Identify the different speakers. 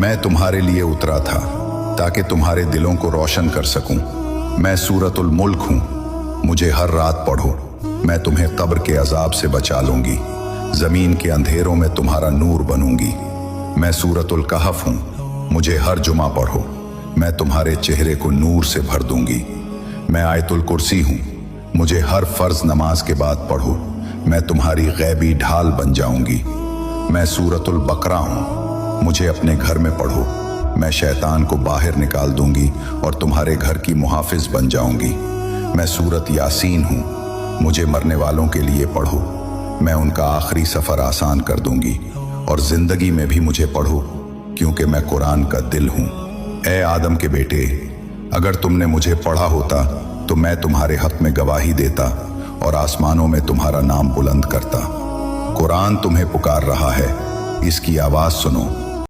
Speaker 1: मैं तुम्हारे लिए उतरा था ताकि तुम्हारे दिलों को रोशन कर सकूं। मैं सूरतुल मुल्क हूं, मुझे हर रात पढ़ो, मैं तुम्हें कब्र के अजाब से बचा लूंगी, जमीन के अंधेरों में तुम्हारा नूर बनूंगी। मैं सूरतुल कहफ हूं, मुझे हर जुमा पढ़ो, मैं तुम्हारे चेहरे को नूर से भर दूंगी। मैं आयतुल कुर्सी हूं, मुझे हर फर्ज नमाज के बाद पढ़ो, मैं तुम्हारी गैबी ढाल बन जाऊंगी। मैं सूरतुल बकरा हूं, मुझे अपने घर में पढ़ो, मैं शैतान को बाहर निकाल दूंगी और तुम्हारे घर की मुहाफिज बन जाऊंगी। मैं सूरत यासीन हूं, मुझे मरने वालों के लिए पढ़ो, मैं उनका आखिरी सफ़र आसान कर दूंगी, और ज़िंदगी में भी मुझे पढ़ो क्योंकि मैं कुरान का दिल हूं। ए आदम के बेटे, अगर तुमने मुझे पढ़ा होता तो मैं तुम्हारे हक में गवाही देता और आसमानों में तुम्हारा नाम बुलंद करता। कुरान तुम्हें पुकार रहा है, इसकी आवाज़ सुनो।